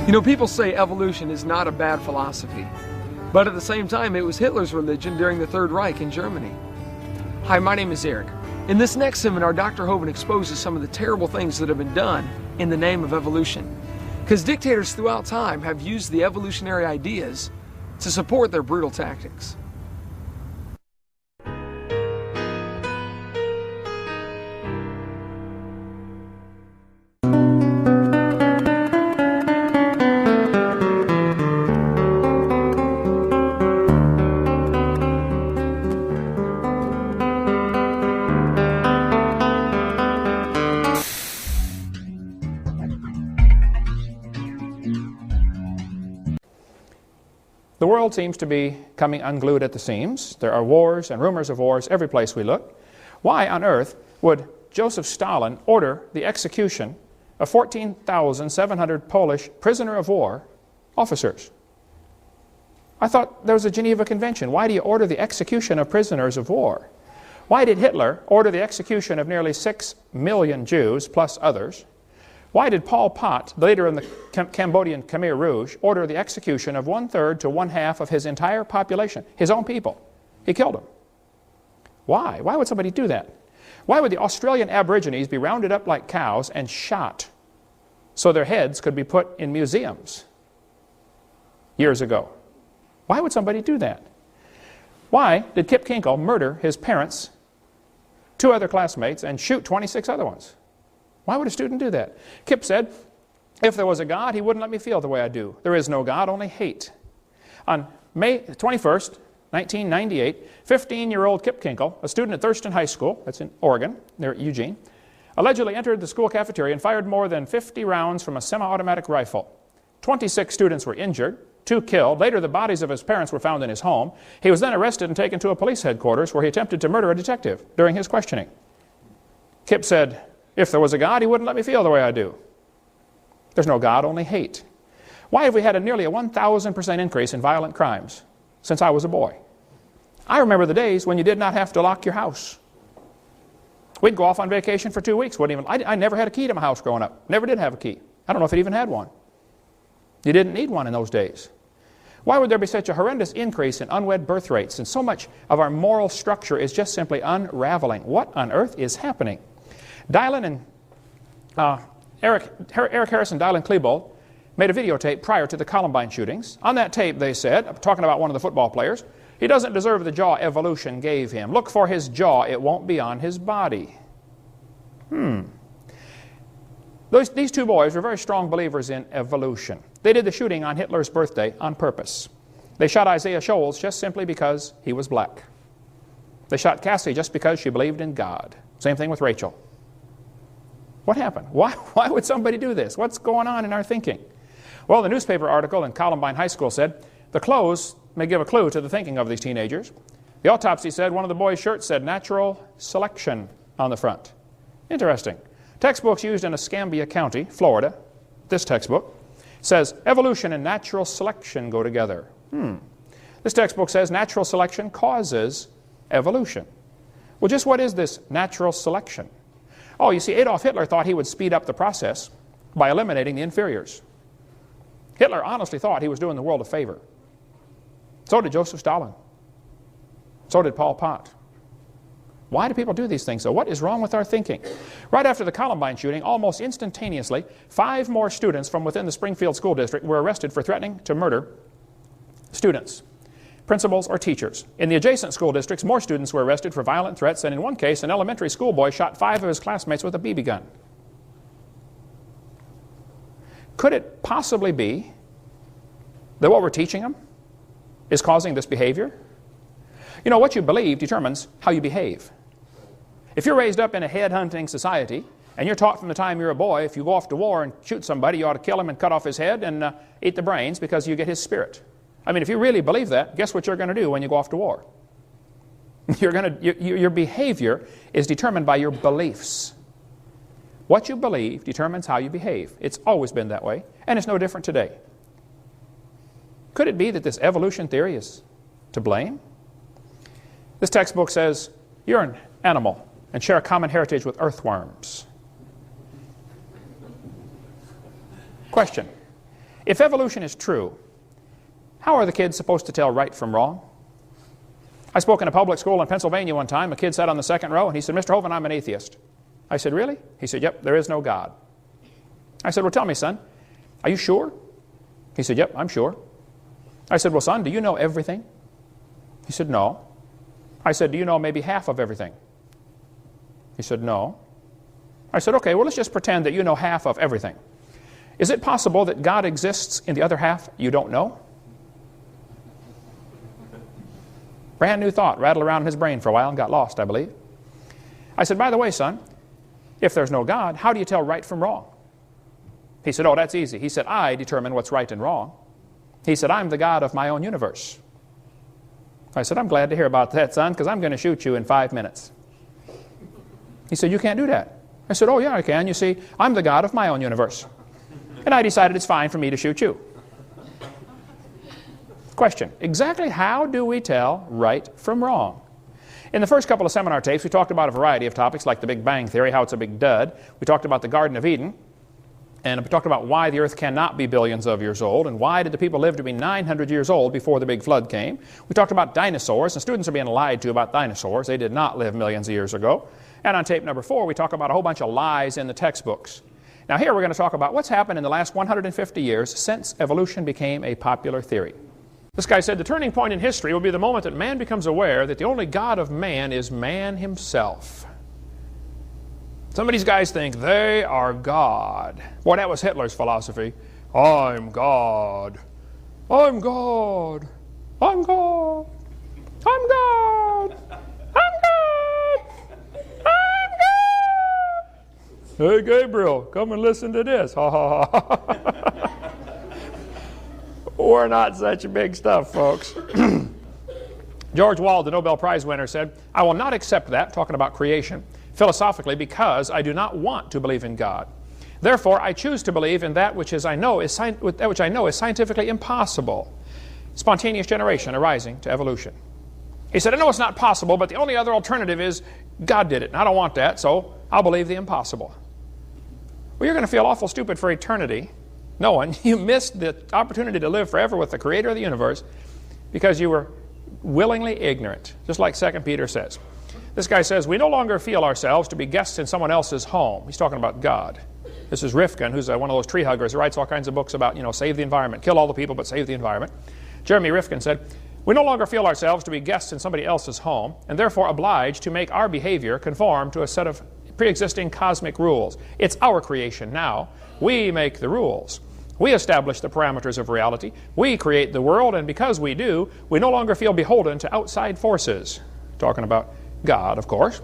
You know, people say evolution is not a bad philosophy, but at the same time, it was Hitler's religion during the Third Reich in Germany. Hi, my name is Eric. In this next seminar, Dr. Hovind exposes some of the terrible things that have been done in the name of evolution. Because dictators throughout time have used the evolutionary ideas to support their brutal tactics. The world seems to be coming unglued at the seams. There are wars and rumors of wars every place we look. Why on earth would Joseph Stalin order the execution of 14,700 Polish prisoner of war officers? I thought there was a Geneva Convention. Why do you order the execution of prisoners of war? Why did Hitler order the execution of nearly 6 million Jews plus others? Why did Pol Pot, the leader in the Cambodian Khmer Rouge, order the execution of 1/3 to 1/2 of his entire population, his own people? He killed them. Why? Why would somebody do that? Why would the Australian Aborigines be rounded up like cows and shot so their heads could be put in museums years ago? Why would somebody do that? Why did Kip Kinkle murder his parents, 2 other classmates, and shoot 26 other ones? Why would a student do that? Kip said, if there was a God, he wouldn't let me feel the way I do. There is no God, only hate. On May 21st, 1998, 15-year-old Kip Kinkle, a student at Thurston High School, that's in Oregon, near Eugene, allegedly entered the school cafeteria and fired more than 50 rounds from a semi-automatic rifle. 26 students were injured, 2 killed. Later, the bodies of his parents were found in his home. He was then arrested and taken to a police headquarters where he attempted to murder a detective during his questioning. Kip said, if there was a God, he wouldn't let me feel the way I do. There's no God, only hate. Why have we had nearly a 1,000% increase in violent crimes since I was a boy? I remember the days when you did not have to lock your house. We'd go off on vacation for 2 weeks. I never had a key to my house growing up. Never did have a key. I don't know if it even had one. You didn't need one in those days. Why would there be such a horrendous increase in unwed birth rates? And so much of our moral structure is just simply unraveling. What on earth is happening? Dylan and Eric Harris and Dylan Klebold made a videotape prior to the Columbine shootings. On that tape, they said, talking about one of the football players, he doesn't deserve the jaw evolution gave him. Look for his jaw, it won't be on his body. These 2 boys were very strong believers in evolution. They did the shooting on Hitler's birthday on purpose. They shot Isaiah Shoals just simply because he was black. They shot Cassie just because she believed in God. Same thing with Rachel. What happened? Why would somebody do this? What's going on in our thinking? Well, the newspaper article in Columbine High School said, the clothes may give a clue to the thinking of these teenagers. The autopsy said one of the boys' shirts said natural selection on the front. Interesting. Textbooks used in Escambia County, Florida, this textbook, says evolution and natural selection go together. This textbook says natural selection causes evolution. Well, just what is this natural selection? Oh, you see, Adolf Hitler thought he would speed up the process by eliminating the inferiors. Hitler honestly thought he was doing the world a favor. So did Joseph Stalin. So did Pol Pot. Why do people do these things, though? What is wrong with our thinking? Right after the Columbine shooting, almost instantaneously, 5 more students from within the Springfield School District were arrested for threatening to murder students, principals, or teachers. In the adjacent school districts, more students were arrested for violent threats, and in one case, an elementary school boy shot 5 of his classmates with a BB gun. Could it possibly be that what we're teaching them is causing this behavior? You know, what you believe determines how you behave. If you're raised up in a head-hunting society, and you're taught from the time you're a boy, if you go off to war and shoot somebody, you ought to kill him and cut off his head and eat the brains because you get his spirit. I mean, if you really believe that, guess what you're going to do when you go off to war? Your behavior is determined by your beliefs. What you believe determines how you behave. It's always been that way, and it's no different today. Could it be that this evolution theory is to blame? This textbook says you're an animal and share a common heritage with earthworms. Question. If evolution is true, how are the kids supposed to tell right from wrong? I spoke in a public school in Pennsylvania one time. A kid sat on the second row and he said, "Mr. Hovind, I'm an atheist." I said, "Really?" He said, "Yep, there is no God." I said, "Well, tell me, son, are you sure?" He said, "Yep, I'm sure." I said, "Well, son, do you know everything?" He said, "No." I said, "Do you know maybe half of everything?" He said, "No." I said, "Okay, well, let's just pretend that you know half of everything. Is it possible that God exists in the other half you don't know?" Brand new thought rattled around in his brain for a while and got lost, I believe. I said, "By the way, son, if there's no God, how do you tell right from wrong?" He said, "Oh, that's easy." He said, "I determine what's right and wrong." He said, "I'm the God of my own universe." I said, "I'm glad to hear about that, son, because I'm going to shoot you in 5 minutes." He said, "You can't do that." I said, "Oh, yeah, I can. You see, I'm the God of my own universe. And I decided it's fine for me to shoot you." Question, exactly how do we tell right from wrong? In the first couple of seminar tapes, we talked about a variety of topics like the Big Bang Theory, how it's a big dud. We talked about the Garden of Eden. And we talked about why the earth cannot be billions of years old, and why did the people live to be 900 years old before the big flood came. We talked about dinosaurs, and students are being lied to about dinosaurs. They did not live millions of years ago. And on tape number 4, we talk about a whole bunch of lies in the textbooks. Now here we're going to talk about what's happened in the last 150 years since evolution became a popular theory. This guy said the turning point in history will be the moment that man becomes aware that the only God of man is man himself. Some of these guys think they are God. Boy, that was Hitler's philosophy. I'm God. I'm God. I'm God. I'm God. I'm God. I'm God. Hey, Gabriel, come and listen to this. Ha, ha, ha. We're not such big stuff, folks. George Wald, the Nobel Prize winner, said, "I will not accept that," talking about creation, "philosophically, because I do not want to believe in God. Therefore, I choose to believe in that which I know is scientifically impossible. Spontaneous generation arising to evolution." He said, "I know it's not possible, but the only other alternative is God did it. And I don't want that, so I'll believe the impossible." Well, you're going to feel awful stupid for eternity, knowing you missed the opportunity to live forever with the Creator of the universe because you were willingly ignorant, just like 2 Peter says. This guy says, "We no longer feel ourselves to be guests in someone else's home." He's talking about God. This is Rifkin, who's one of those tree huggers who writes all kinds of books about, save the environment, kill all the people, but save the environment. Jeremy Rifkin said, "We no longer feel ourselves to be guests in somebody else's home, and therefore obliged to make our behavior conform to a set of pre-existing cosmic rules. It's our creation now. We make the rules. We establish the parameters of reality. We create the world, and because we do, we no longer feel beholden to outside forces." Talking about God, of course.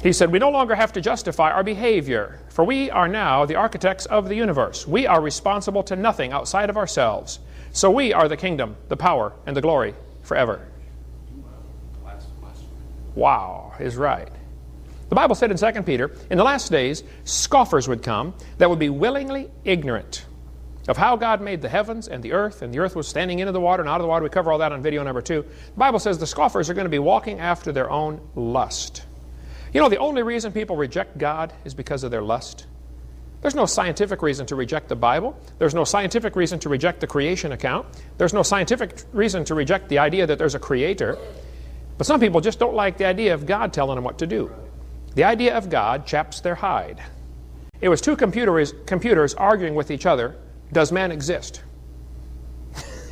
He said, "We no longer have to justify our behavior, for we are now the architects of the universe. We are responsible to nothing outside of ourselves. So we are the kingdom, the power, and the glory forever." Wow, is right. The Bible said in 2 Peter, in the last days, scoffers would come that would be willingly ignorant of how God made the heavens and the earth was standing into the water and out of the water. We cover all that on video number 2. The Bible says the scoffers are going to be walking after their own lust. You know, the only reason people reject God is because of their lust. There's no scientific reason to reject the Bible. There's no scientific reason to reject the creation account. There's no scientific reason to reject the idea that there's a creator. But some people just don't like the idea of God telling them what to do. The idea of God chaps their hide. It was two computers arguing with each other, does man exist?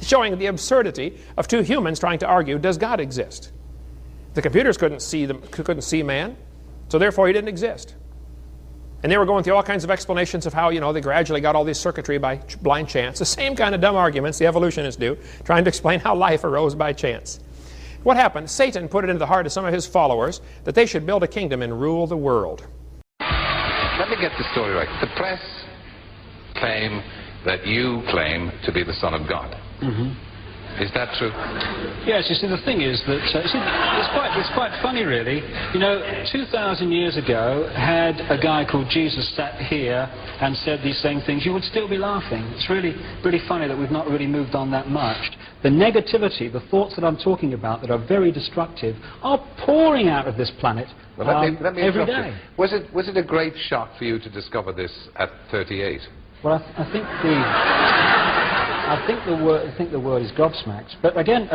Showing the absurdity of two humans trying to argue, does God exist? The computers couldn't see man, so therefore he didn't exist. And they were going through all kinds of explanations of how, they gradually got all this circuitry by blind chance. The same kind of dumb arguments the evolutionists do, trying to explain how life arose by chance. What happened? Satan put it into the heart of some of his followers that they should build a kingdom and rule the world. Let me get the story right. The press claim that you claim to be the Son of God. Mm-hmm. Is that true? Yes, you see, the thing is that it's quite funny, really. 2,000 years ago, had a guy called Jesus sat here and said these same things, you would still be laughing. It's really funny that we've not really moved on that much. The negativity, the thoughts that I'm talking about that are very destructive, are pouring out of this planet let me every day. Was it a great shock for you to discover this at 38? Well, I think the word is gobsmacked. But again,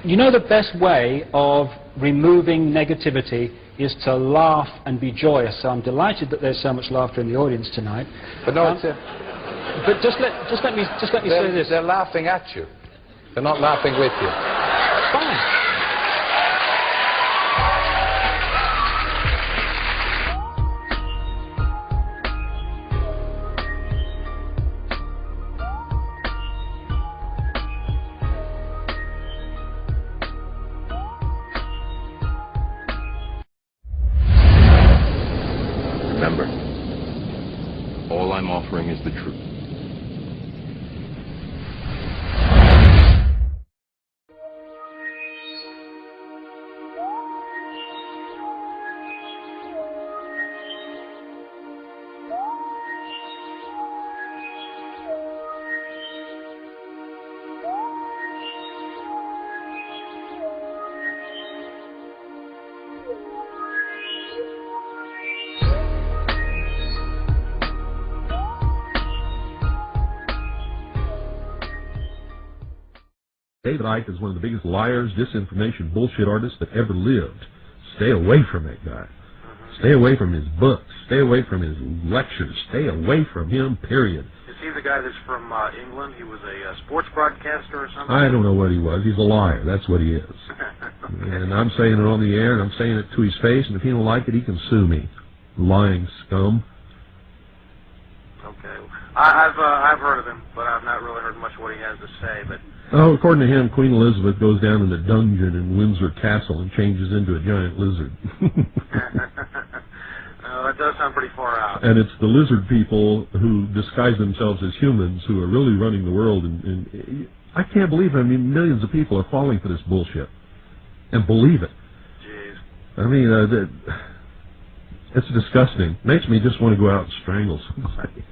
you know, the best way of removing negativity is to laugh and be joyous. So I'm delighted that there's so much laughter in the audience tonight. But no, but just let me say this. They're laughing at you. They're not laughing with you. Fine. Remember, all I'm offering is the truth. David Icke is one of the biggest liars, disinformation, bullshit artists that ever lived. Stay away from that guy. Stay away from his books. Stay away from his lectures. Stay away from him, period. Is he the guy that's from England? He was a sports broadcaster or something? I don't know what he was. He's a liar. That's what he is. And I'm saying it on the air, and I'm saying it to his face, and if he don't like it, he can sue me. Lying scum. Okay. I've heard of him, but I've not really heard much of what he has to say. But Oh, according to him, Queen Elizabeth goes down in a dungeon in Windsor Castle and changes into a giant lizard. that does sound pretty far out. And it's the lizard people who disguise themselves as humans who are really running the world. And I can't believe it. I mean, millions of people are falling for this bullshit and believe it. Jeez. I mean, it's disgusting. Makes me just want to go out and strangle somebody.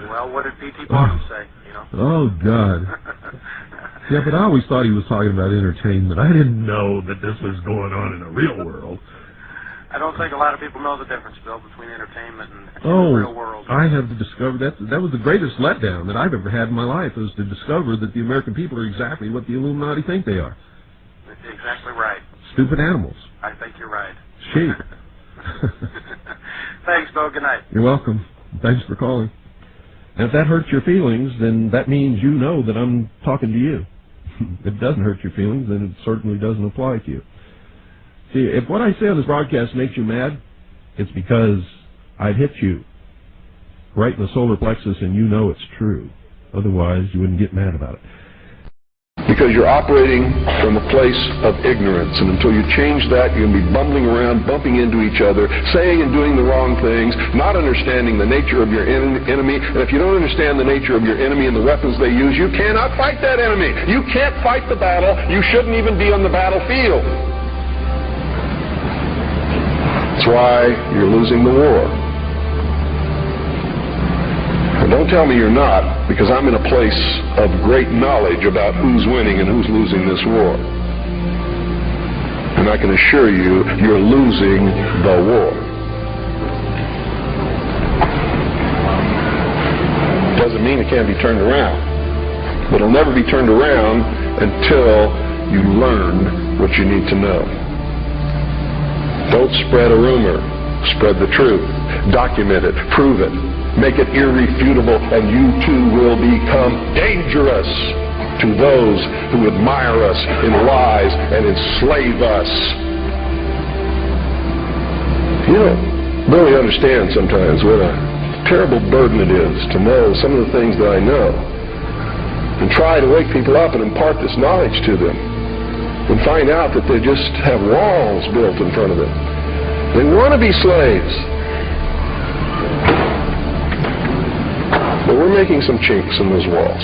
Well, what did P.T. Barnum say? You know. Oh God. Yeah, but I always thought he was talking about entertainment. I didn't know that this was going on in the real world. I don't think a lot of people know the difference, Bill, between entertainment and the real world. I have discovered that was the greatest letdown that I've ever had in my life, was to discover that the American people are exactly what the Illuminati think they are. That's exactly right. Stupid animals. I think you're right. Sheep. Thanks, Bill. Good night. You're welcome. Thanks for calling. And if that hurts your feelings, then that means you know that I'm talking to you. If it doesn't hurt your feelings, then it certainly doesn't apply to you. See, if what I say on this broadcast makes you mad, it's because I'd hit you right in the solar plexus and you know it's true. Otherwise, you wouldn't get mad about it. Because you're operating from a place of ignorance, and until you change that, you're going to be bumbling around, bumping into each other, saying and doing the wrong things, not understanding the nature of your enemy. And if you don't understand the nature of your enemy and the weapons they use, you cannot fight that enemy. You can't fight the battle. You shouldn't even be on the battlefield. That's why you're losing the war. And don't tell me you're not, because I'm in a place of great knowledge about who's winning and who's losing this war. And I can assure you, you're losing the war. Doesn't mean it can't be turned around. But it'll never be turned around until you learn what you need to know. Don't spread a rumor. Spread the truth. Document it. Prove it. Make it irrefutable, and you too will become dangerous to those who admire us in lies and enslave us. You don't really understand sometimes what a terrible burden it is to know some of the things that I know, and try to wake people up and impart this knowledge to them, and find out that they just have walls built in front of them. They want to be slaves. But we're making some chinks in those walls.